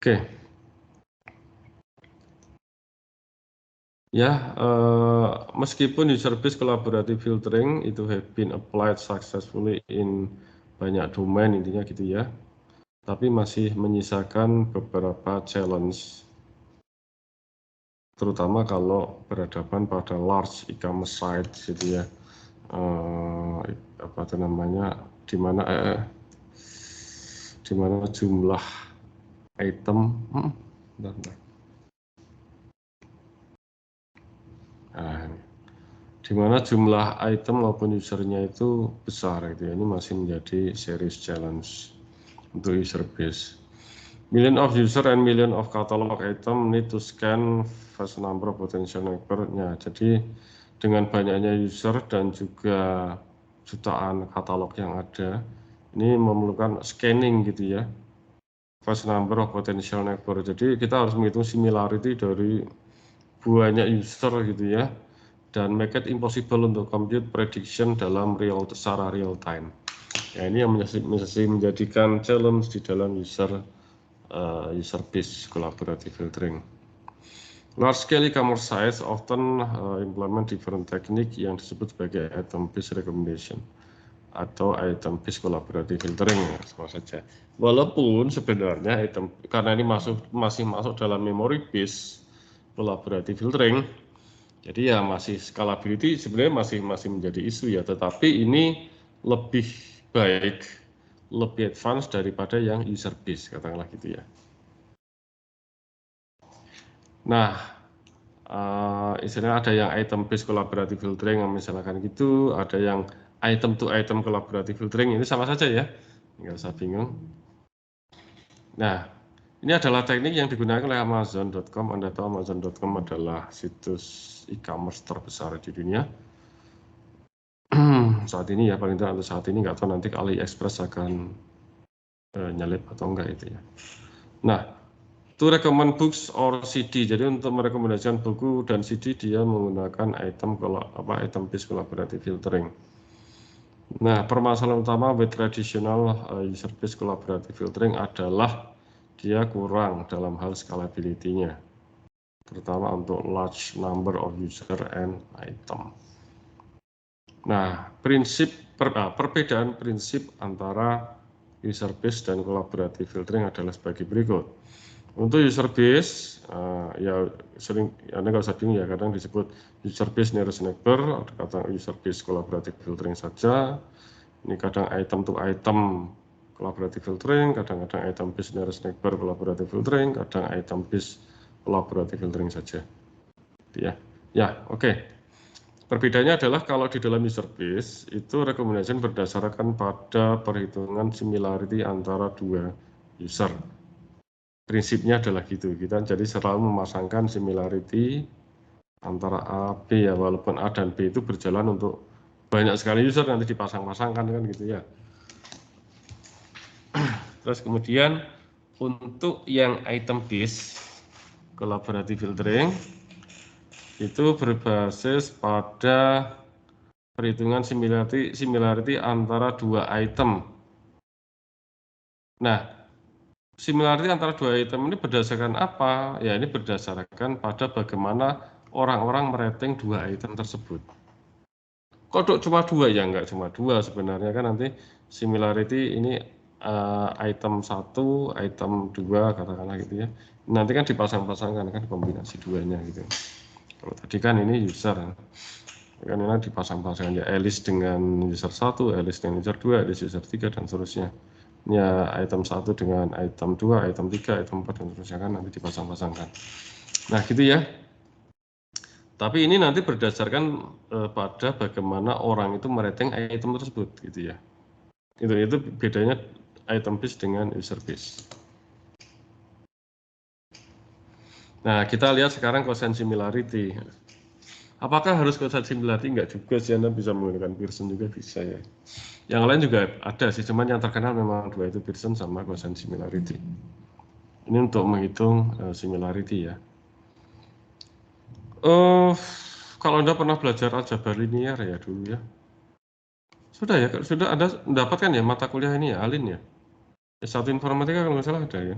Oke. Ya, meskipun user-based collaborative filtering itu have been applied successfully in banyak domain intinya gitu ya, tapi masih menyisakan beberapa challenge, terutama kalau berhadapan pada large e-commerce site gitu ya, apa itu namanya, di mana jumlah item, bentar. Nah, di mana jumlah item maupun usernya itu besar gitu ya. Ini masih menjadi serious challenge untuk user base. Million of user and million of catalog item need to scan vast number of potential neighbor-nya. Jadi dengan banyaknya user dan juga jutaan katalog yang ada, ini memerlukan scanning gitu ya, vast number of potential neighbor. Jadi kita harus menghitung similarity dari banyak user gitu ya, dan make it impossible untuk compute prediction dalam secara real time. Ya, ini yang menjadikan challenge di dalam user based collaborative filtering. Large scale e-commerce sites often implement different technique yang disebut sebagai item based recommendation atau item based collaborative filtering ya, sama saja. Walaupun sebenarnya karena ini masih masuk dalam memory based collaborative filtering, jadi ya masih scalability sebenarnya masih menjadi isu ya, tetapi ini lebih baik, lebih advance daripada yang user base, katakanlah gitu ya. Nah, istilahnya ada yang item based collaborative filtering yang misalkan gitu, ada yang item to item collaborative filtering, ini sama saja ya, nggak usah bingung. Nah, ini adalah teknik yang digunakan oleh Amazon.com. Anda tahu Amazon.com adalah situs e-commerce terbesar di dunia saat ini ya, paling tidak untuk saat ini, nggak tahu nanti AliExpress akan nyalip atau enggak itu ya. Nah, to recommend books or CD, jadi untuk merekomendasikan buku dan CD dia menggunakan item based collaborative filtering. Nah, permasalahan utama with traditional user based collaborative filtering adalah dia kurang dalam hal scalability-nya, terutama untuk large number of user and item. Nah, perbedaan prinsip antara user base dan collaborative filtering adalah sebagai berikut. Untuk user base, ya sering Anda nggak usah bingung ya, kadang disebut user base nearest neighbor, ada kata user base collaborative filtering saja. Ini kadang item to item collaborative filtering, kadang-kadang item base nearest neighbor collaborative filtering, kadang item base collaborative filtering saja. Ya, oke. Perbedaannya adalah kalau di dalam user base itu recommendation berdasarkan pada perhitungan similarity antara dua user. Prinsipnya adalah gitu, kita jadi selalu memasangkan similarity antara A, B ya, walaupun A dan B itu berjalan untuk banyak sekali user, nanti dipasang-pasangkan kan gitu ya. Terus kemudian untuk yang item based collaborative filtering itu berbasis pada perhitungan similarity antara dua item. Nah, similarity antara dua item ini berdasarkan apa? Ya, ini berdasarkan pada bagaimana orang-orang merating dua item tersebut. Kok cuma dua? Ya, enggak cuma dua sebenarnya kan, nanti similarity ini item 1, item 2 katakanlah gitu ya. Nanti kan dipasang-pasangkan kan, kombinasi duanya gitu. Kalau tadi kan ini user kan, ini dipasang-pasangkan ya, Alice dengan user 1, Alice dengan user 2, Alice user 3 dan seterusnya. Ya, item 1 dengan item 2, item 3, item 4 dan seterusnya kan nanti dipasang-pasangkan. Nah, gitu ya. Tapi ini nanti berdasarkan pada bagaimana orang itu merating item tersebut gitu ya. Itu bedanya item base dengan user base. Nah, kita lihat sekarang quotient similarity. Apakah harus quotient similarity? Enggak juga sih, Anda bisa menggunakan Pearson juga bisa ya. Yang lain juga ada sih, cuman yang terkenal memang dua itu, Pearson sama quotient similarity. Ini untuk menghitung similarity ya. Kalau Anda pernah belajar aljabar linear ya dulu ya. Sudah ya, sudah Anda mendapatkan ya mata kuliah ini ya, ALIN ya. S1 informatika kalau nggak salah ada ya.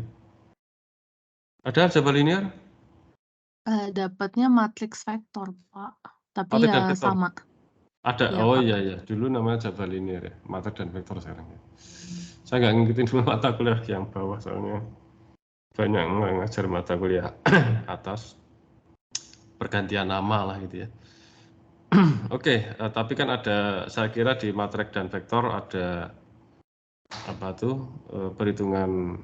Ada aljabar linear? Dapatnya matriks vektor, Pak. Tapi Matriks dan ya vektor? sama. Ada, Iya, oh Pak. iya, iya. Dulu namanya aljabar linear ya, matriks dan vektor sekarang ya. Saya nggak ngikutin dulu mata kuliah yang bawah soalnya banyak ngajar mata kuliah atas, pergantian nama lah gitu ya. Oke, tapi kan ada, saya kira di matriks dan vektor ada apa tuh perhitungan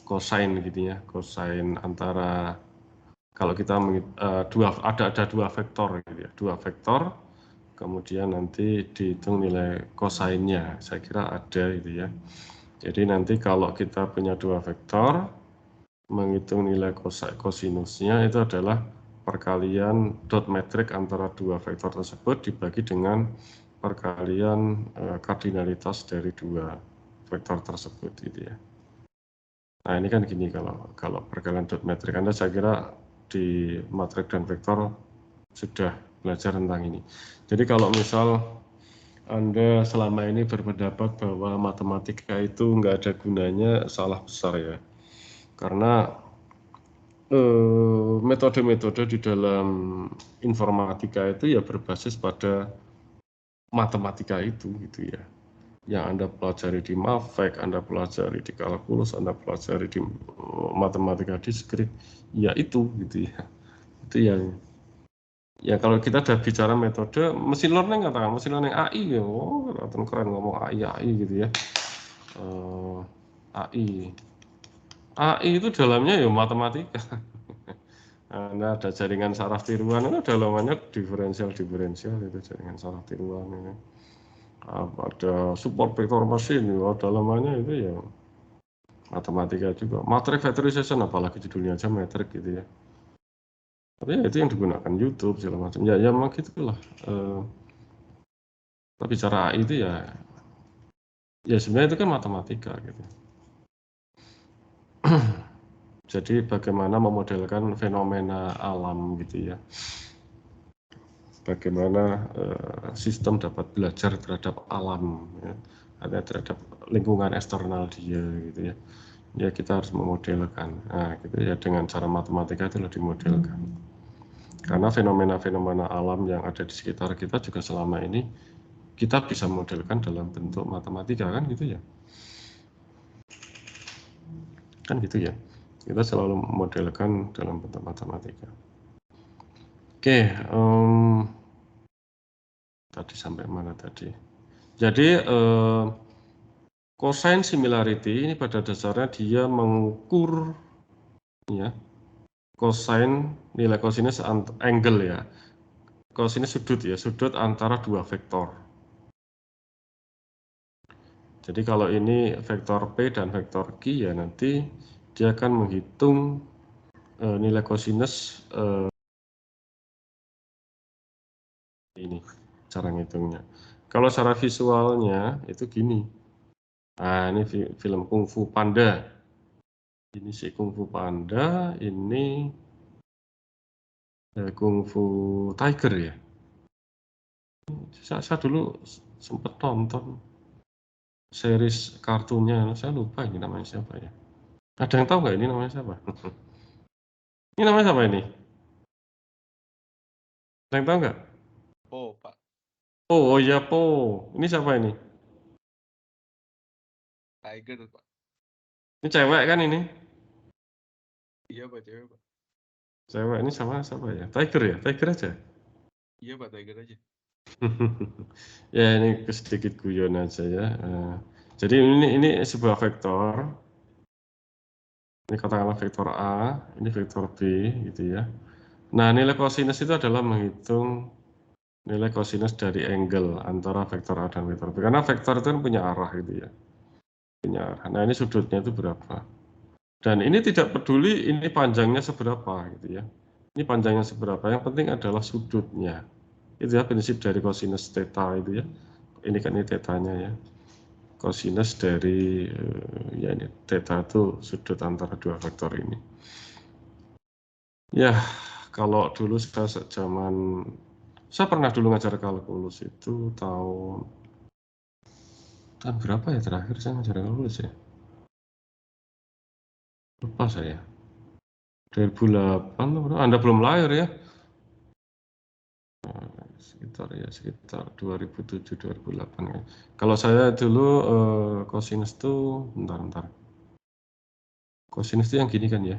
cosine gitu ya, cosine antara kalau kita ada dua vektor gitu ya, dua vektor, kemudian nanti dihitung nilai cosine-nya, saya kira ada gitu ya. Jadi nanti kalau kita punya dua vektor, menghitung nilai kosinusnya itu adalah perkalian dot metrik antara dua vektor tersebut dibagi dengan perkalian kardinalitas dari dua vektor tersebut gitu ya. Nah ini kan gini, kalau perkalian dot metrik Anda saya kira di matrik dan vektor sudah belajar tentang ini. Jadi kalau misal Anda selama ini berpendapat bahwa matematika itu nggak ada gunanya, salah besar ya. Karena metode-metode di dalam informatika itu ya berbasis pada matematika itu gitu ya. Yang Anda pelajari di Mafek, Anda pelajari di kalkulus, Anda pelajari di matematika diskrit, ya itu gitu ya. Itu yang ya kalau kita udah bicara metode mesin learning, katakan mesin learning AI ya, oh keren ngomong AI gitu ya. AI itu dalamnya ya matematika. Nah, ada jaringan saraf tiruan, itu dalamannya diferensial itu jaringan saraf tiruan ini. Ada support vector machine, ya, dalamannya itu ya matematika juga. Matrix factorization, apalagi judulnya aja matrix gitu ya. Tapi ya itu yang digunakan YouTube segala macam. Ya memang gitulah. Tapi cara AI itu ya sebenarnya itu kan matematika gitu. Jadi bagaimana memodelkan fenomena alam gitu ya. Bagaimana sistem dapat belajar terhadap alam, ya, terhadap lingkungan eksternal dia gitu ya. Ya kita harus memodelkan, nah gitu ya, dengan cara matematika itu dimodelkan. Karena fenomena-fenomena alam yang ada di sekitar kita juga selama ini kita bisa modelkan dalam bentuk matematika kan gitu ya. Kan gitu ya. Kita selalu memodelkan dalam bentuk matematika. Oke, tadi sampai mana tadi? Jadi cosine similarity ini pada dasarnya dia mengukur ya cosine, nilai cosinus angle ya. Cosinus sudut ya, sudut antara dua vektor. Jadi kalau ini vektor P dan vektor Q ya nanti dia akan menghitung nilai cosinus ini cara ngitungnya. Kalau secara visualnya itu gini. Nah, ini film Kung Fu Panda. Ini si Kung Fu Panda, ini Kung Fu Tiger ya. Saya dulu sempat nonton series kartunnya, saya lupa ini namanya siapa ya. Ada yang tahu nggak ini namanya siapa? Ini namanya siapa ini? Ada yang tahu nggak? Po, Pak. Oh iya Po. Ini siapa ini? Tiger, Pak. Ini cewek kan ini? Iya, Pak, cewek, Pak. Cewek ini sama siapa ya? Tiger ya? Tiger aja? Iya, Pak, Tiger aja. Ya ini sedikit guyon aja ya. Jadi ini sebuah vektor. Ini katakanlah vektor A, ini vektor B gitu ya. Nah nilai cosinus itu adalah menghitung nilai cosinus dari angle antara vektor A dan vektor B. Karena vektor itu kan punya arah gitu ya. Punya arah. Nah ini sudutnya itu berapa. Dan ini tidak peduli ini panjangnya seberapa gitu ya. Ini panjangnya seberapa, yang penting adalah sudutnya. Itu ya prinsip dari cosinus theta itu ya. Ini kan ini tetanya ya. Cosinus dari ya ini theta itu sudut antara dua vektor ini. Ya, kalau dulu saya pernah dulu ngajar kalkulus itu tahun berapa ya terakhir saya ngajar kalkulus ya? Lupa saya. 2008, Anda belum lahir ya? Sekitar 2007-2008 ya. Kalau saya dulu kosinus tuh bentar. Kosinus itu yang gini kan ya?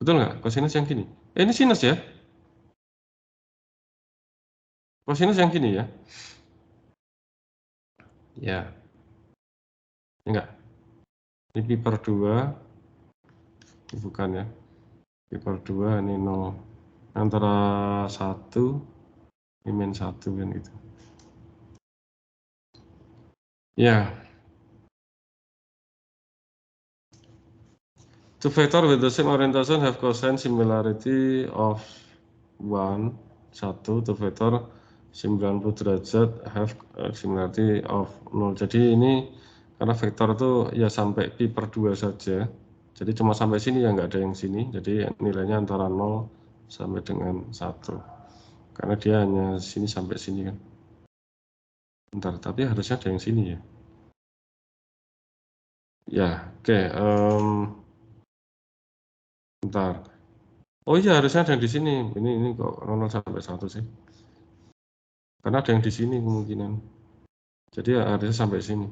Betul nggak? Kosinus yang gini. Ini sinus ya? Kosinus yang gini ya? Ya. Enggak. Ini pi per 2. Ini bukan ya. Pi per 2 ini 0. Antara 1 ini min 1 kan gitu. Ya. Two vector with the same orientation have cosine similarity of 1. 1. Two vector 90 derajat have similarity of 0. Jadi ini karena vektor itu ya sampai pi per 2 saja. Jadi cuma sampai sini ya, nggak ada yang sini. Jadi nilainya antara 0 sampai dengan 1. Karena dia hanya sini sampai sini kan. Bentar, tapi harusnya ada yang sini ya. Ya, oke. Bentar. Oh iya, harusnya ada yang di sini. Ini kok 0 sampai 1 sih. Karena ada yang di sini kemungkinan. Jadi harusnya sampai sini.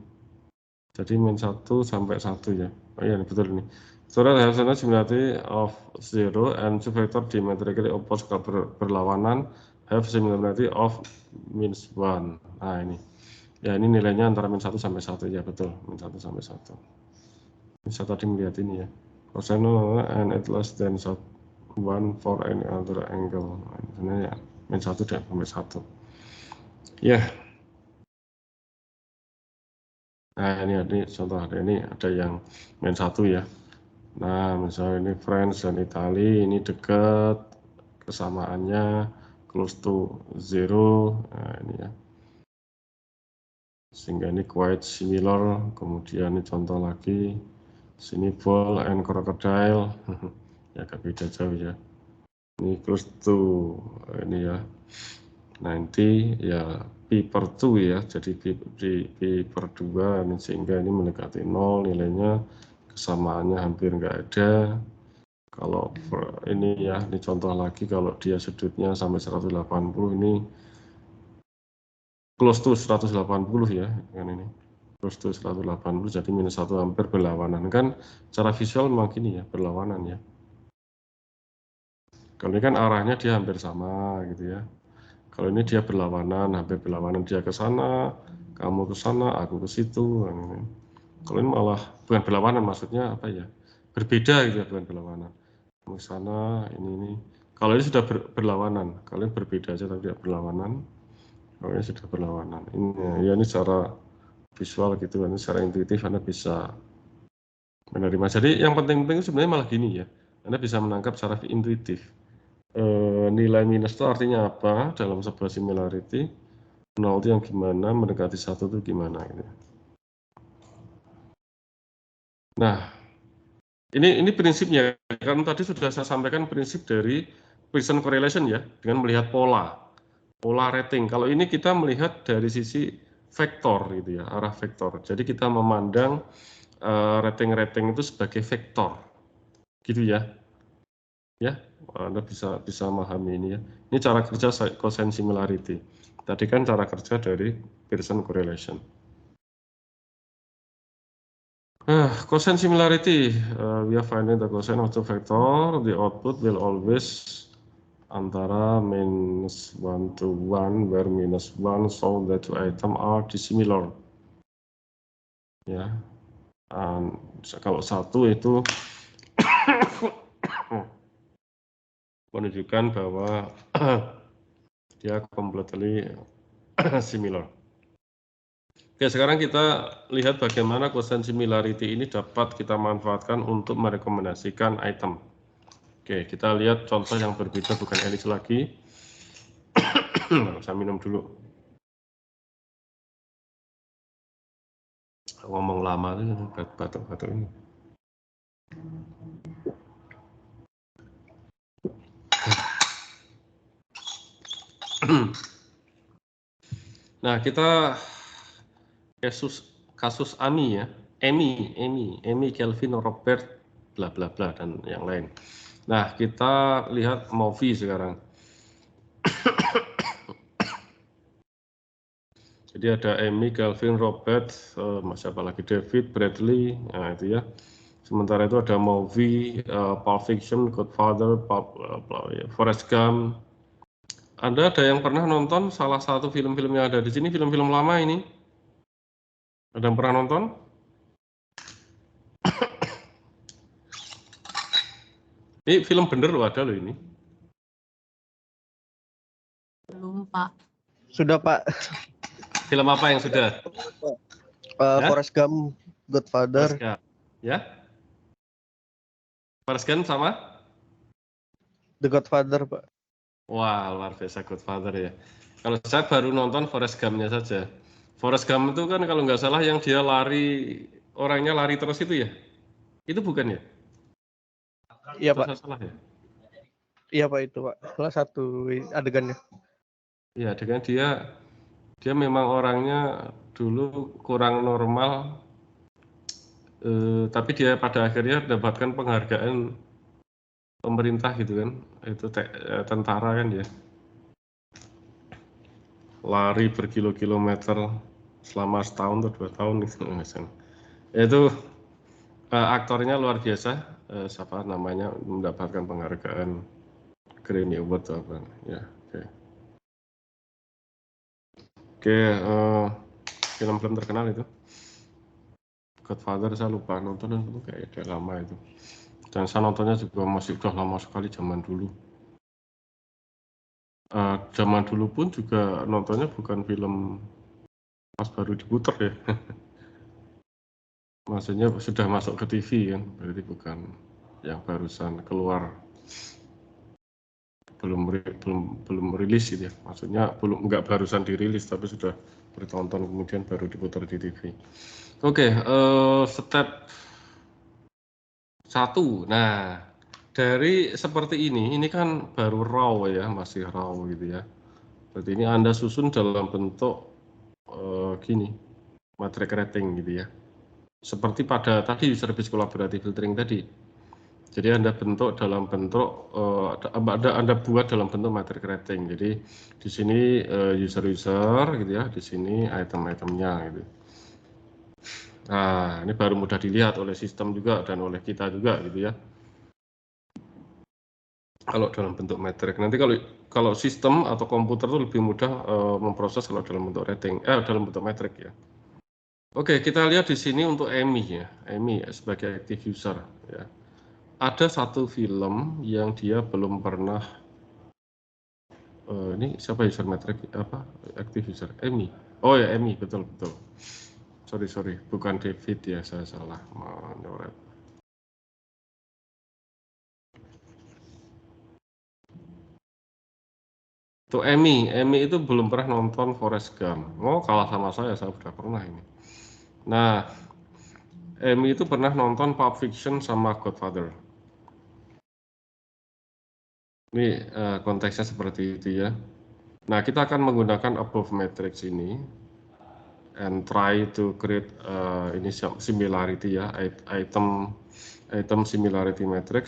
Jadi min 1 sampai 1 ya. Oh iya, betul ini. So that have similarity of 0 and two vector diametrically opposite kalau berlawanan have similarity of minus 1. Nah ini. Ya ini nilainya antara min 1 sampai 1 ya, betul. Min 1 sampai 1. Bisa tadi melihat ini ya. Cosine and it less than 1 for any other angle. Nah, ya, min 1 dan sampai 1. Ya. Nah ini contoh, ini ada yang min 1 ya. Nah misalnya ini France dan Italia ini dekat, kesamaannya close to 0. Nah ini ya. Sehingga ini quite similar. Kemudian ini contoh lagi. Sini bull and crocodile. Ya agak beda jauh ya. Ini close to ini ya 90 ya pi per 2 ya, jadi pi per 2 ini, sehingga ini mendekati 0 nilainya, kesamaannya hampir nggak ada. Kalau ini ya, ini contoh lagi, kalau dia sudutnya sampai 180 ini close to 180 ya kan, ini close to 180, jadi minus 1 hampir berlawanan kan. Secara visual memang gini ya, berlawanan ya. Kalau ini kan arahnya dia hampir sama gitu ya. Kalau ini dia berlawanan, hampir berlawanan, dia ke sana, kamu ke sana, aku ke situ. Kalau ini malah bukan berlawanan, maksudnya apa ya? Berbeda gitu ya, bukan berlawanan. Kamu ke sana, ini. Kalau ini sudah berlawanan, kalau ini berbeda aja tapi tidak berlawanan. Kalau ini sudah berlawanan. Ini ya, ini secara visual gitu, ini secara intuitif Anda bisa menerima. Jadi yang penting-penting sebenarnya malah gini ya. Anda bisa menangkap secara intuitif. Nilai minus itu artinya apa dalam sebuah similarity, 0 itu yang gimana, mendekati 1 itu gimana gitu. Nah, ini prinsipnya, kan tadi sudah saya sampaikan prinsip dari Pearson correlation ya, dengan melihat pola rating. Kalau ini kita melihat dari sisi vektor gitu ya, arah vektor. Jadi kita memandang rating-rating itu sebagai vektor gitu ya. Ya, Anda bisa memahami ini ya. Ini cara kerja cosine similarity. Tadi kan cara kerja dari Pearson correlation. Cosine similarity, we are finding the cosine of the vector. The output will always antara minus 1 to 1, where minus 1 show that two items are dissimilar. Ya, kalau 1 itu menunjukkan bahwa dia completely similar. Oke, sekarang kita lihat bagaimana cosine similarity ini dapat kita manfaatkan untuk merekomendasikan item. Oke, kita lihat contoh yang berbeda, bukan Alice lagi. Saya minum dulu. Ngomong lama tuh batuk-batuk ini. Nah, kita kasus Amy ya, Amy Kelvin Robert bla bla bla dan yang lain. Nah, kita lihat movie sekarang. Jadi ada Amy, Calvin, Robert, siapa lagi, David, Bradley, nah itu ya. Sementara itu ada movie, Pulp Fiction, Godfather, Forrest Gump. Anda ada yang pernah nonton salah satu film-film yang ada di sini, film-film lama ini? Ada yang pernah nonton? Ini film bener loh, ada loh ini. Belum, Pak. Sudah, Pak. Film apa yang sudah? Ya? Forrest Gump, Godfather. Forrest Gump. Ya? Forrest Gump sama? The Godfather, Pak. Wah, luar biasa Godfather ya. Kalau saya baru nonton Forrest Gump-nya saja. Forrest Gump itu kan kalau nggak salah yang dia lari, orangnya lari terus itu ya? Itu bukan ya? Iya, Atau Pak. saya salah ya? Iya, Pak, itu, Pak. Salah satu adegannya. Iya, dengan dia memang orangnya dulu kurang normal, tapi dia pada akhirnya mendapatkan penghargaan pemerintah gitu kan, itu tentara kan ya, lari berkilo-kilometer selama setahun atau 2 tahun itu aktornya luar biasa, siapa namanya, mendapatkan penghargaan Grammy Award atau apa ya. Oke, film-film terkenal itu Godfather saya lupa nonton itu kayak udah lama itu, dan saya nontonnya juga masih udah lama sekali zaman dulu. Zaman dulu pun juga nontonnya bukan film pas baru diputer ya. Maksudnya sudah masuk ke TV kan, berarti bukan yang barusan keluar, belum rilis gitu ya. Maksudnya nggak barusan dirilis tapi sudah bertonton kemudian baru diputar di TV. Oke, step 1. Nah, dari seperti ini kan baru raw ya, masih raw gitu ya. Berarti ini Anda susun dalam bentuk gini, matrix rating gitu ya. Seperti pada tadi user-based collaborative filtering tadi. Jadi Anda bentuk dalam bentuk Anda buat dalam bentuk matrix rating. Jadi di sini user-user gitu ya, di sini item-itemnya gitu. Nah, ini baru mudah dilihat oleh sistem juga dan oleh kita juga gitu ya. Kalau dalam bentuk matrix, nanti kalau sistem atau komputer itu lebih mudah memproses kalau dalam bentuk rating, dalam bentuk matrix ya. Oke, kita lihat di sini untuk Amy ya, Amy sebagai active user ya. Ada satu film yang dia belum pernah, ini siapa user matrix apa active user, Amy. Oh ya Amy, betul. Sorry, bukan David ya, saya salah menyoret. Tuh Amy itu belum pernah nonton Forrest Gump. Oh, kalah sama saya sudah pernah ini. Nah, Amy itu pernah nonton Pulp Fiction sama Godfather. Ini konteksnya seperti itu ya. Nah, kita akan menggunakan above matrix ini and try to create ini similarity ya, item similarity matrix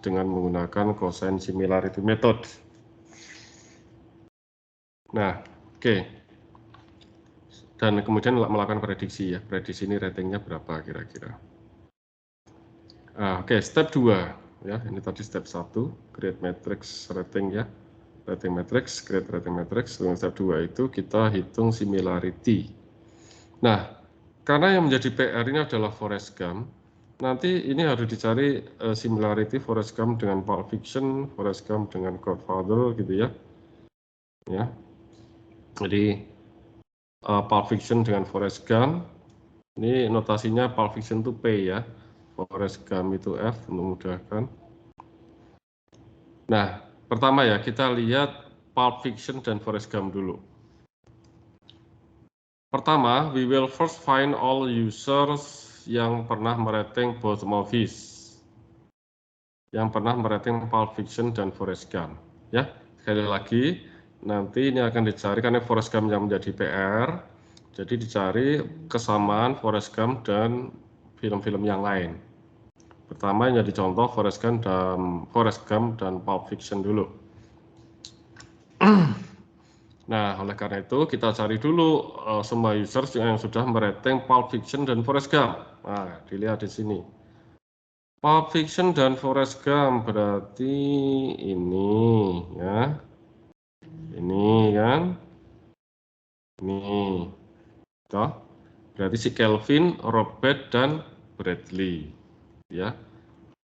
dengan menggunakan cosine similarity method. Nah, oke. Dan kemudian melakukan prediksi ya, prediksi ini ratingnya berapa kira-kira. Oke, step 2 ya, ini tadi step 1 create matrix rating ya, rating matrix, create rating matrix. Dengan step 2 itu kita hitung similarity. Nah, karena yang menjadi PR ini adalah Forrest Gump, nanti ini harus dicari similarity Forrest Gump dengan Pulp Fiction, Forrest Gump dengan Godfather gitu ya. Jadi Pulp Fiction dengan Forrest Gump, ini notasinya Pulp Fiction itu P ya, Forrest Gump itu F untuk memudahkan. Nah, pertama ya kita lihat Pulp Fiction dan Forrest Gump dulu. Pertama, we will first find all users yang pernah merating both movies, yang pernah merating Pulp Fiction dan Forrest Gump. Ya, sekali lagi, nanti ini akan dicari karena Forrest Gump yang menjadi PR. Jadi dicari kesamaan Forrest Gump dan film-film yang lain. Pertama yang jadi contoh Forrest Gump dan Pulp Fiction dulu. Nah, oleh karena itu kita cari dulu semua users yang sudah merating Pulp Fiction dan Forrest Gump. Nah, dilihat di sini. Pulp Fiction dan Forrest Gump berarti ini ya. Ini kan. Ini. Toh. Berarti si Kelvin, Robert dan Bradley. Ya.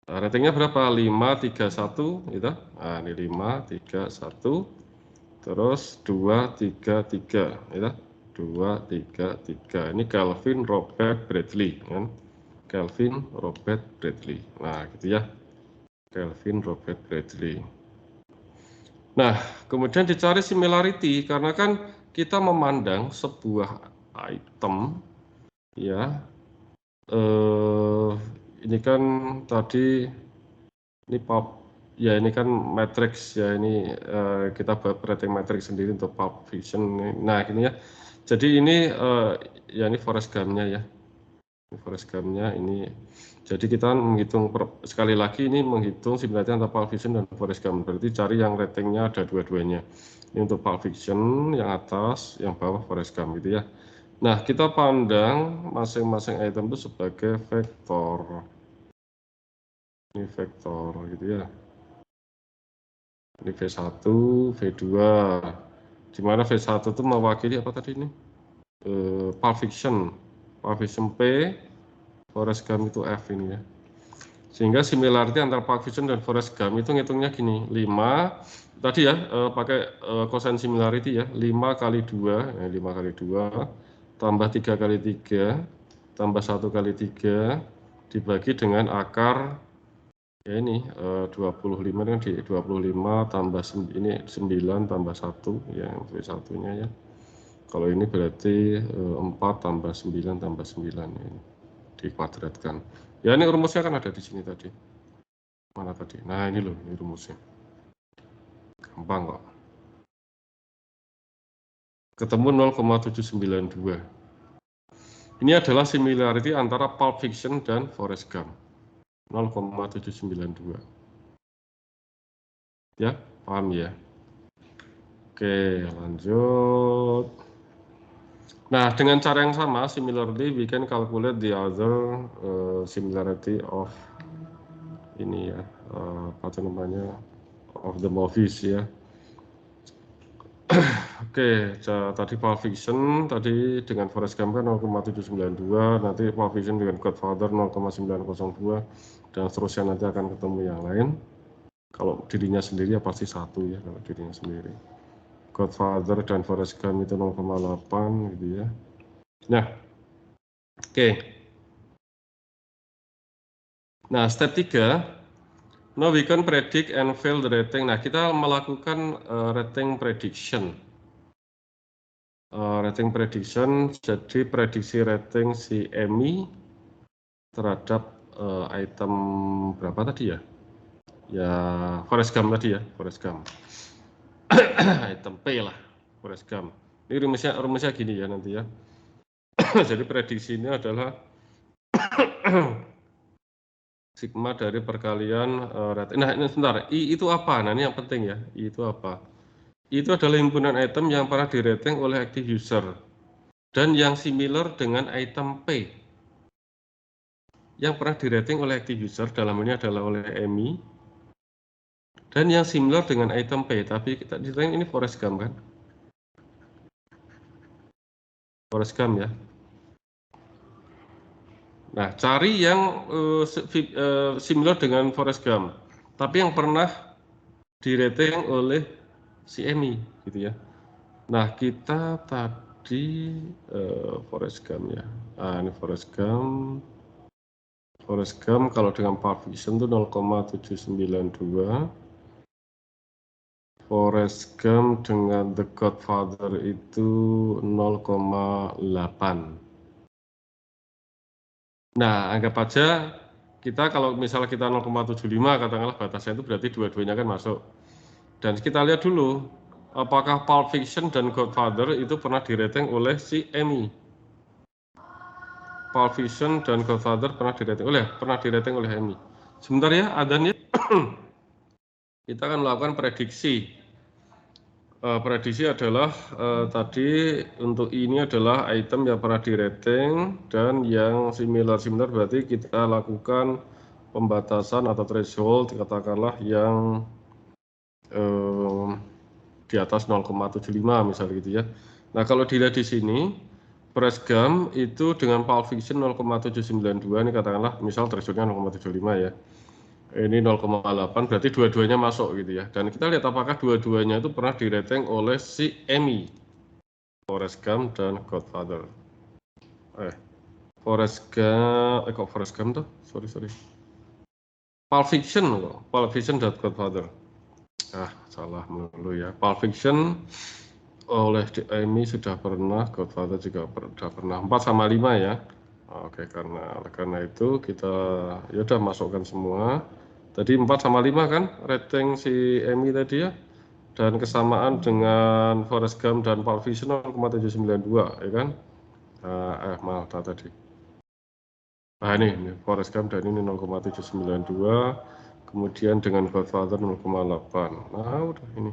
Ratingnya berapa? 531 gitu. Nah, ini 531. Terus 233 ya. 233. Ini Kelvin, Robert, Bradley kan. Kelvin, Robert, Bradley. Nah, gitu ya. Kelvin, Robert, Bradley. Nah, kemudian dicari similarity karena kan kita memandang sebuah item ya. Ini kan tadi ini ya ini kan matrix ya, ini kita buat rating matrix sendiri untuk Pulp Fiction. Nah ini ya, jadi ini ya ini Forrest Gump-nya ya, ini Forrest Gump-nya ini. Jadi kita menghitung sekali lagi ini menghitung similarity antara Pulp Fiction dan Forrest Gump. Berarti cari yang ratingnya ada dua-duanya. Ini untuk Pulp Fiction yang atas, yang bawah Forrest Gump gitu ya. Nah kita pandang masing-masing item itu sebagai vektor. Ini vektor gitu ya. Ini V1, V2. Di mana V1 itu mewakili apa tadi ini? Pulp Fiction. Pulp Fiction P, Forrest Gump itu F ini ya. Sehingga similarity antara Pulp Fiction dan Forrest Gump itu ngitungnya gini. 5, tadi ya, pakai cosine similarity ya. 5 kali 2, 5 kali 2, tambah 3 kali 3, tambah 1 kali 3, dibagi dengan akar ya ini 25 kan di 25 tambah ini 9 tambah 1 ya V1-nya ya. Kalau ini berarti 4 tambah 9 tambah 9 ini dikuadratkan. Ya ini rumusnya kan ada di sini tadi. Mana tadi? Nah ini loh, ini rumusnya. Gampang kok. Ketemu 0,792. Ini adalah similarity antara Pulp Fiction dan Forrest Gump. 0,792. Ya, paham ya? Oke, lanjut. Nah, dengan cara yang sama, similarly, we can calculate the other similarity of ini ya, apa namanya, of the movies ya. Oke, tadi Pulp Fiction, tadi dengan Forrest Gump kan 0,792, nanti Pulp Fiction dengan Godfather 0,902, dan seterusnya nanti akan ketemu yang lain. Kalau dirinya sendiri ya pasti 1 ya, kalau dirinya sendiri. Godfather dan Forrest Gump itu 0,8 gitu ya. Nah, oke. Nah, step 3. Now we can predict and fail the rating. Nah, kita melakukan rating prediction. Rating prediction, jadi prediksi rating si Emmy terhadap item berapa tadi ya? Ya, Forrest Gump tadi ya, Forrest Gump. Item P lah, Forrest Gump. Ini rumusnya gini ya nanti ya. Jadi prediksi ini adalah sigma dari perkalian rating. Nah ini sebentar, I itu apa? Nah ini yang penting ya, I itu apa? I itu adalah himpunan item yang pernah dirating oleh active user dan yang similar dengan item P. Yang pernah dirating oleh active user dalam ini adalah oleh Emmy dan yang similar dengan item P. Tapi kita dirating ini Forrest Gump kan? Forrest Gump ya. Nah, cari yang similar dengan Forrest Gump, tapi yang pernah dirating oleh si Emmy, gitu ya. Nah, kita tadi Forrest Gump ya. Nah, ini Forrest Gump. Forrest Gump kalau dengan Pulp Fiction itu 0,792. Forrest Gump dengan The Godfather itu 0,8. Nah, anggap aja kita kalau misalnya kita 0,75 katakanlah batasnya itu berarti dua-duanya kan masuk. Dan kita lihat dulu apakah Pulp Fiction dan Godfather itu pernah dirating oleh si Emmy. Pulp Fiction dan Godfather pernah di-rating oleh Emmy. Sebentar ya, Adan ya. Kita akan melakukan prediksi. Prediksi adalah tadi untuk ini adalah item yang pernah di-rating dan yang similar berarti kita lakukan pembatasan atau threshold katakanlah yang di atas 0,75 misalnya gitu ya. Nah kalau dilihat di sini Forrest Gump itu dengan Pulp Fiction 0,792 ini katakanlah misal thresholdnya 0,75 ya. Ini 0,8 berarti dua-duanya masuk gitu ya. Dan kita lihat apakah dua-duanya itu pernah di-rating oleh si Emmy. Forrest Gump dan Godfather. Forrest Gump, kok Forrest Gump tuh? Sorry. Pulp Fiction dan Godfather. Salah mulu ya. Pulp Fiction oleh Emmy sudah pernah, Godfather juga sudah pernah. 4/5 ya. Oke, karena itu kita ya udah masukkan semua. Tadi 4/5 kan rating si Emmy tadi ya. Dan kesamaan dengan Forrest Gump dan Pulp Fiction 0,792 ya kan. Maaf tadi. Nah ini Forrest Gump dan ini 0,792. Kemudian dengan Godfather 0,8. Nah udah ini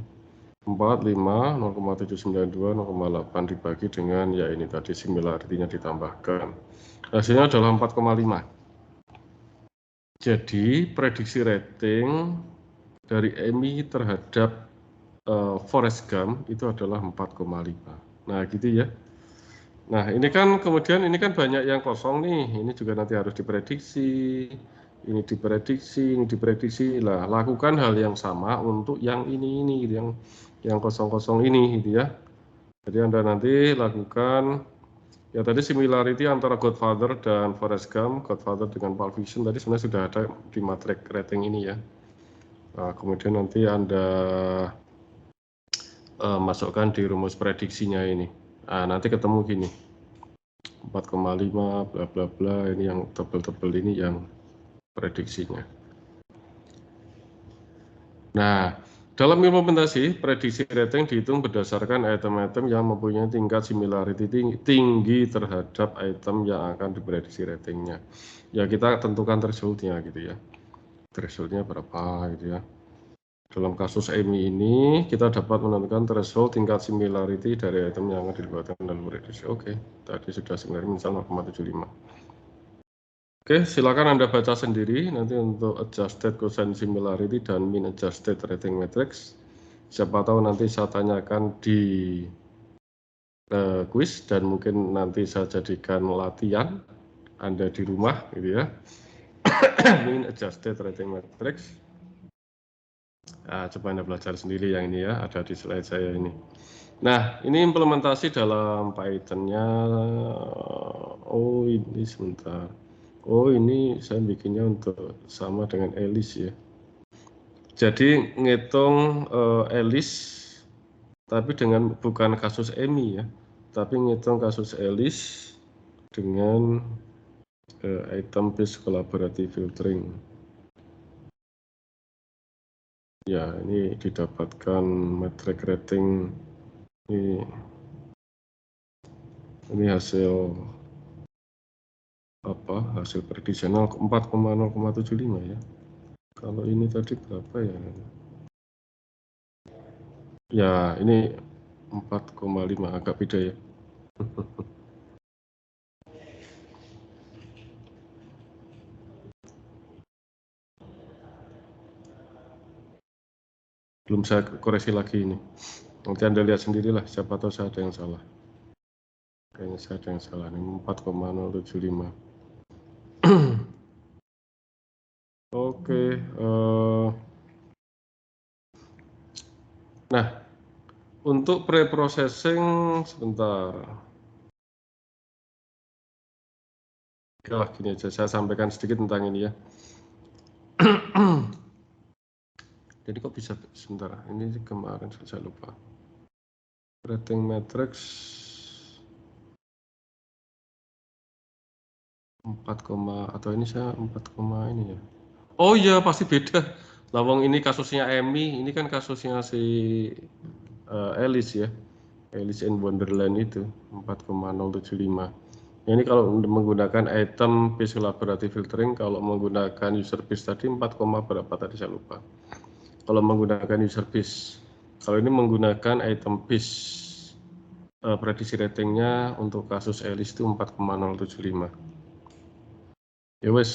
4, 5, 0,792, 0,8 dibagi dengan ya ini tadi similarity-nya ditambahkan. Hasilnya adalah 4,5. Jadi prediksi rating dari Emmy terhadap Forrest Gump itu adalah 4,5. Nah gitu ya. Nah ini kan kemudian ini kan banyak yang kosong nih. Ini juga nanti harus diprediksi. Ini diprediksi. Lah lakukan hal yang sama untuk yang ini gitu, yang kosong-kosong ini gitu ya. Jadi Anda nanti lakukan ya tadi similarity antara Godfather dan Forrest Gump, Godfather dengan Pulp Fiction tadi sebenarnya sudah ada di matriks rating ini ya. Nah, kemudian nanti Anda masukkan di rumus prediksinya ini. Nah, nanti ketemu gini. 4,5 bla bla bla ini yang tebel-tebel ini yang prediksinya. Nah, dalam implementasi, prediksi rating dihitung berdasarkan item-item yang mempunyai tingkat similarity tinggi terhadap item yang akan diprediksi ratingnya. Ya, kita tentukan threshold-nya gitu ya. Threshold-nya berapa gitu ya. Dalam kasus Emmy ini, kita dapat menentukan threshold tingkat similarity dari item yang akan dilibatkan dalam prediksi. Oke, tadi sudah similarity misal 0,75. Oke, silakan Anda baca sendiri nanti untuk adjusted quotient similarity dan mean adjusted rating matrix. Siapa tahu nanti saya tanyakan di quiz dan mungkin nanti saya jadikan latihan Anda di rumah gitu ya. Mean adjusted rating matrix. Coba Anda belajar sendiri yang ini ya, ada di slide saya ini. Nah, ini implementasi dalam Python-nya. Oh, ini sebentar. Oh, ini saya bikinnya untuk sama dengan Alice ya. Jadi ngitung Alice, tapi dengan bukan kasus Emmy ya, tapi ngitung kasus Alice dengan item based collaborative filtering. Ya, ini didapatkan metrik rating ini hasil hasil prediksi 4,075 ya. Kalau ini tadi berapa ya? Ya, ini 4,5 agak beda ya. Belum saya koreksi lagi ini. Nanti Anda lihat sendirilah, siapa tahu saya ada yang salah. Kayaknya saya ada yang salah, ini 4,075. Oke. Nah, untuk pre-processing sebentar. Oke lah, gini aja, saya sampaikan sedikit tentang ini ya. Jadi kok bisa sebentar, ini kemarin saya lupa. Rating matrix 4, atau ini saya 4, ini ya. Oh iya pasti beda. Lawang ini kasusnya Emmy, ini kan kasusnya si Alice ya. Alice in Wonderland itu 4,075. Ini kalau menggunakan item base collaborative filtering, kalau menggunakan user base tadi 4, berapa tadi saya lupa. Kalau menggunakan user base, kalau ini menggunakan item base, prediksi ratingnya untuk kasus Alice itu 4,075. Ya wes,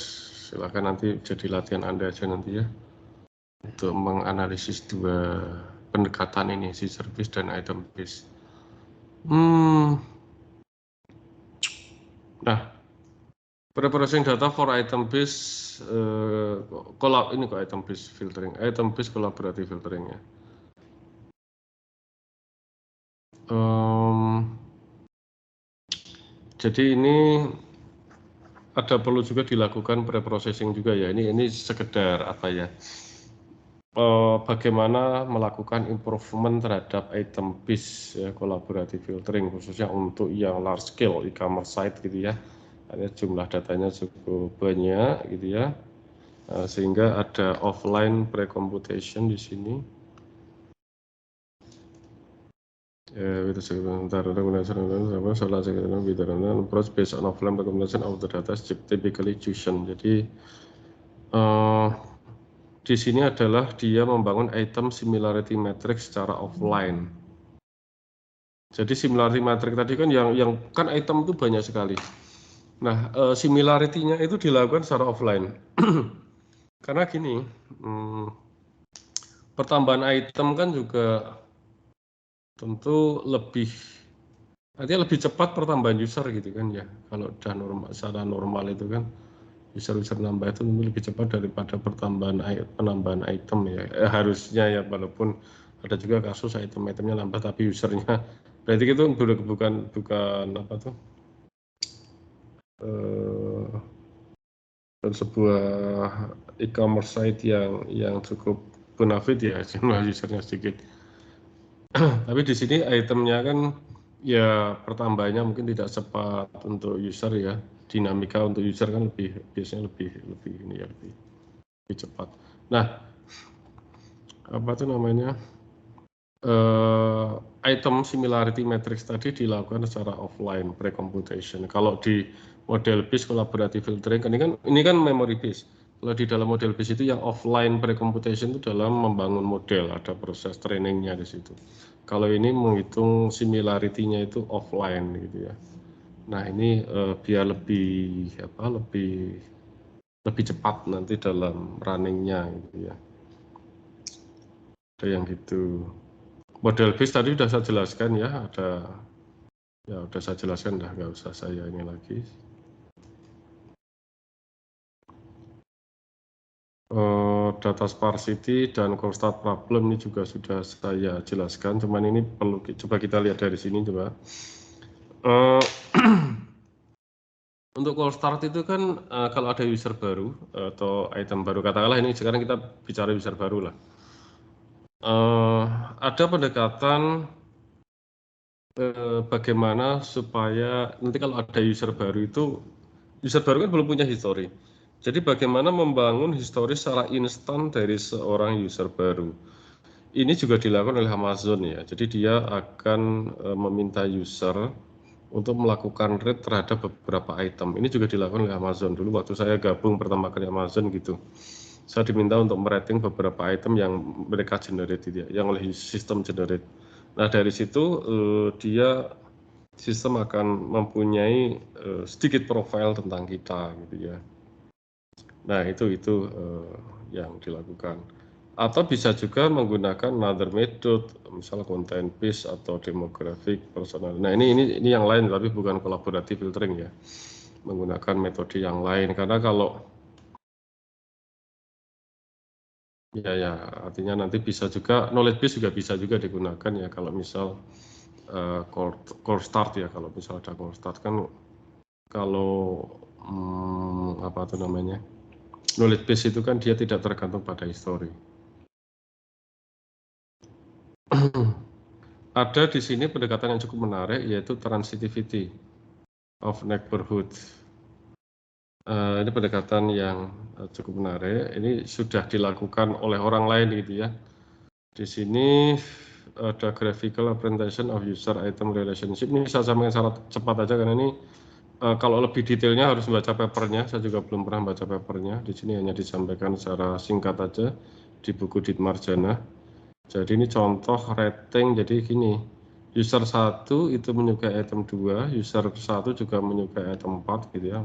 silakan nanti jadi latihan Anda aja nanti ya, untuk menganalisis dua pendekatan ini, user base dan item base. Nah, preparing data for item base, ini kok item base filtering, item base collaborative filtering ya. Jadi ini ada perlu juga dilakukan pre-processing juga ya. Ini sekedar apa ya? Bagaimana melakukan improvement terhadap item base ya, collaborative filtering khususnya untuk yang large scale e-commerce site gitu ya. Ada jumlah datanya cukup banyak gitu ya. Sehingga ada offline pre-computation di sini. Approach based on offline pre-computation of the data typically chosen. Jadi di sini adalah dia membangun item similarity matrix secara offline. Jadi similarity matrix tadi kan yang kan item itu banyak sekali. Nah, similarity-nya itu dilakukan secara offline. Karena gini, pertambahan item kan juga tentu artinya lebih cepat pertambahan user gitu kan ya. Kalau udah secara normal itu kan user nambah itu lebih cepat daripada penambahan item ya. Harusnya ya, walaupun ada juga kasus itemnya nambah tapi usernya, berarti itu bukan apa tuh, sebuah e-commerce site yang cukup bonafit ya, jumlah usernya sedikit. Tapi di sini itemnya kan ya pertambahannya mungkin tidak cepat untuk user ya. Dinamika untuk user kan biasanya lebih cepat. Nah, apa tuh namanya, item similarity matrix tadi dilakukan secara offline pre-computation. Kalau di model base collaborative filtering ini kan memory base. Kalau di dalam model base itu yang offline pre-computation itu dalam membangun model, ada proses trainingnya di situ. Kalau ini menghitung similarity-nya itu offline gitu ya. Nah, ini biar lebih cepat nanti dalam running-nya gitu ya. Ada yang gitu. Model base tadi sudah saya jelaskan ya, udah saya jelaskan, nggak usah saya ini lagi. Data sparsity dan cold start problem ini juga sudah saya jelaskan, cuman ini perlu coba kita lihat dari sini coba. Untuk cold start itu kan kalau ada user baru atau item baru, katakanlah ini sekarang kita bicara user baru lah. Ada pendekatan bagaimana supaya nanti kalau ada user baru kan belum punya history. Jadi bagaimana membangun histori secara instan dari seorang user baru. Ini juga dilakukan oleh Amazon ya. Jadi dia akan meminta user untuk melakukan rate terhadap beberapa item. Ini juga dilakukan oleh Amazon. Dulu waktu saya gabung pertama kali Amazon gitu, saya diminta untuk merating beberapa item yang mereka generate gitu ya, yang oleh sistem generate. Nah dari situ sistem akan mempunyai sedikit profil tentang kita gitu ya. Nah itu yang dilakukan. Atau bisa juga menggunakan another method, misalnya content based atau demographic personal. Nah ini yang lain tapi bukan collaborative filtering ya. Menggunakan metode yang lain karena kalau ya artinya nanti bisa juga knowledge base juga bisa juga digunakan ya kalau misal core start ya, kalau misal ada core start kan kalau apa tuh namanya, knowledge base itu kan dia tidak tergantung pada history. Ada di sini pendekatan yang cukup menarik yaitu transitivity of neighborhood. Ini pendekatan yang cukup menarik. Ini sudah dilakukan oleh orang lain gitu ya. Di sini ada graphical representation of user item relationship. Ini saya sampaikan secara cepat aja karena ini kalau lebih detailnya harus baca papernya. Saya juga belum pernah baca papernya. Di sini hanya disampaikan secara singkat aja di buku Ditmarjana. Jadi ini contoh rating. Jadi gini, user 1 itu menyukai item 2, user 1 juga menyukai item 4 gitu ya.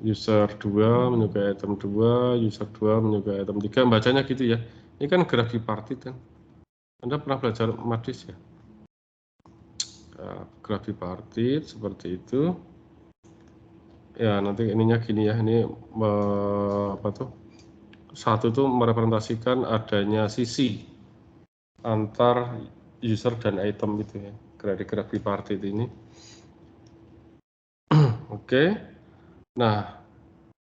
User 2 menyukai item 2, user 2 menyukai item 3, bacanya gitu ya. Ini kan graf bipartit kan. Anda pernah belajar matris ya? Graf bipartit seperti itu. Ya, nanti ininya gini ya, ini apa tuh? Satu tuh merepresentasikan adanya sisi antar user dan item itu ya, graf bipartit ini. Oke. Nah,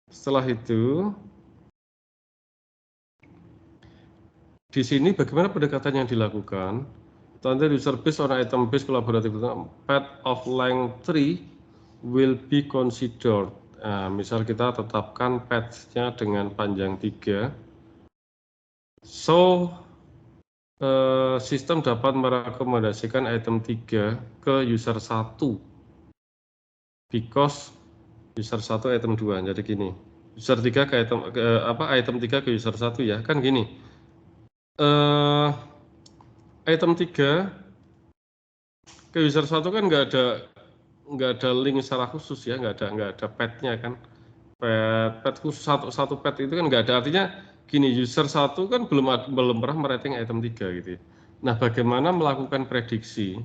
setelah itu di sini bagaimana pendekatan yang dilakukan? Tanda user based on item based collaborative path of length 3 will be considered. Nah, misal kita tetapkan path-nya dengan panjang 3. So, sistem dapat merekomendasikan item 3 ke user 1. Because user 1 item 2. Jadi gini, user 3 ke item 3 ke user 1 ya. Kan gini. Item 3 ke user 1 kan nggak ada link secara khusus ya, nggak ada path-nya kan. Path khusus satu path itu kan nggak ada, artinya gini, user 1 kan belum pernah merating item 3 gitu ya. Nah, bagaimana melakukan prediksi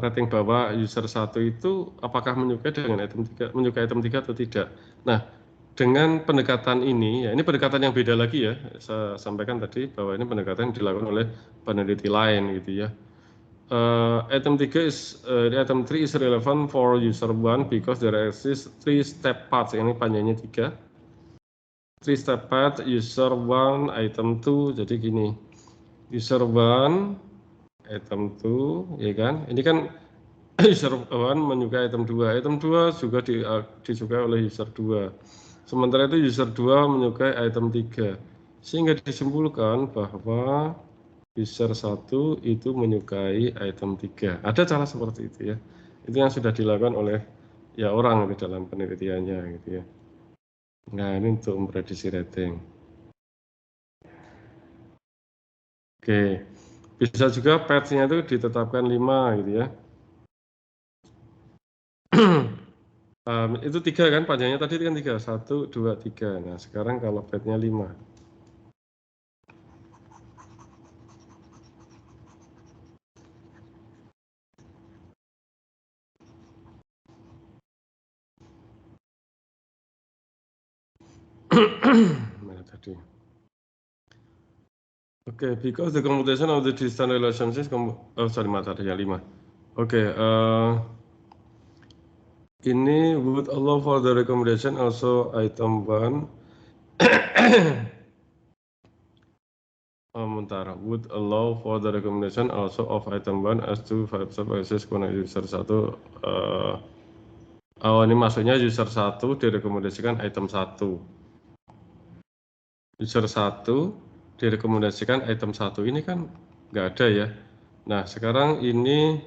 rating bahwa user 1 itu apakah menyukai item 3 atau tidak. Nah, dengan pendekatan ini, ya ini pendekatan yang beda lagi ya, saya sampaikan tadi bahwa ini pendekatan yang dilakukan oleh peneliti lain gitu ya. Item 3 is relevant for user 1 because there exists 3 step paths. Ini panjangnya 3. 3 step path user 1 item 2. Jadi gini, user 1 item 2 ya kan. Ini kan user 1 menyukai item 2. Item 2 juga disukai oleh user 2. Sementara itu user 2 menyukai item 3. Sehingga disimpulkan bahwa user 1 itu menyukai item 3. Ada cara seperti itu ya. Itu yang sudah dilakukan oleh ya orang di dalam penelitiannya gitu ya. Nah, ini untuk memprediksi rating. Oke. Bisa juga path-nya itu ditetapkan 5 gitu ya. Itu 3 kan, panjangnya tadi kan 3. 1, 2, 3. Nah, sekarang kalau path-nya 5. Mana tadi? Oke, because the computation of the distance relationships, materinya 5. Oke, ini would allow for the recommendation also item 1. Would allow for the recommendation also of item 1 as to 5 services connect user 1. Ini maksudnya user 1 direkomendasikan item 1. User 1 direkomendasikan item 1 ini kan nggak ada ya. Nah, sekarang ini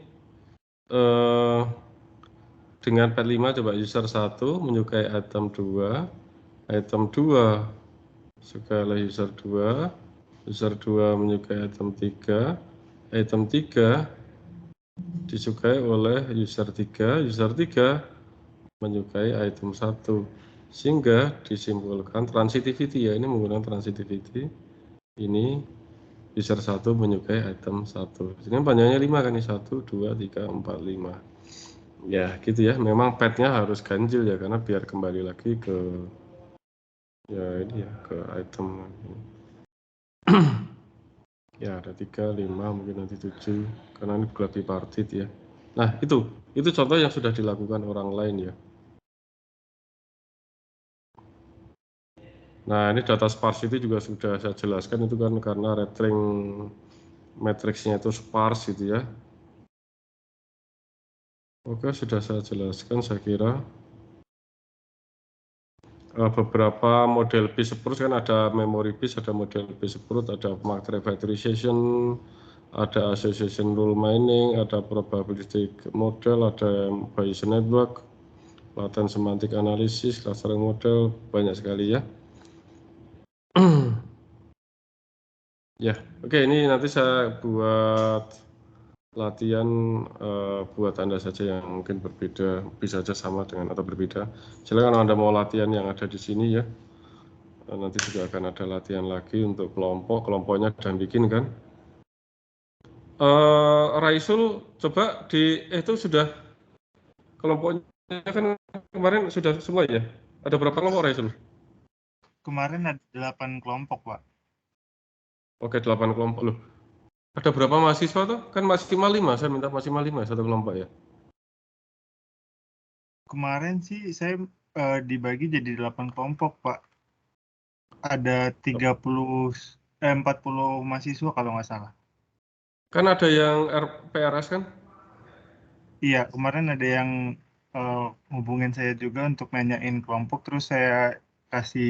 dengan path 5 coba user 1 menyukai item 2, item 2 sukai oleh user 2, user 2 menyukai item 3, item 3 disukai oleh user 3, user 3 menyukai item 1. Sehingga disimpulkan transitivity ya, ini menggunakan transitivity. Ini user 1 menyukai item 1. Ini panjangnya 5 kan, ini 1, 2, 3, 4, 5. Ya gitu ya, memang path-nya harus ganjil ya, karena biar kembali lagi ke ya ini ya, ke item. Ya ada 3, 5, mungkin nanti 7, karena ini graf bipartit ya. Nah itu contoh yang sudah dilakukan orang lain ya. Nah ini data sparse itu juga sudah saya jelaskan, itu kan karena rating matriksnya itu sparse gitu ya. Oke, sudah saya jelaskan saya kira. Beberapa model base approach kan ada memory base, ada model base approach, ada market revitalization, ada association rule mining, ada probabilistic model, ada Bayesian network, latent semantic analysis, clustering model, banyak sekali ya. Ya, oke, ini nanti saya buat latihan buat Anda saja yang mungkin berbeda, bisa saja sama dengan atau berbeda. Silakan kalau Anda mau latihan yang ada di sini ya. Nanti juga akan ada latihan lagi untuk kelompoknya dan bikin kan. Raisul, coba itu sudah kelompoknya kan kemarin sudah semua ya? Ada berapa kelompok Raisul? Kemarin ada 8 kelompok, Pak. Oke, 8 kelompok loh. Ada berapa mahasiswa tuh? Kan maksimal 5, saya minta maksimal 5 satu kelompok ya. Kemarin sih saya dibagi jadi 8 kelompok, Pak. Ada 40 mahasiswa kalau nggak salah. Kan ada yang PRS kan? Iya, kemarin ada yang hubungin saya juga untuk nanyain kelompok, terus saya kasih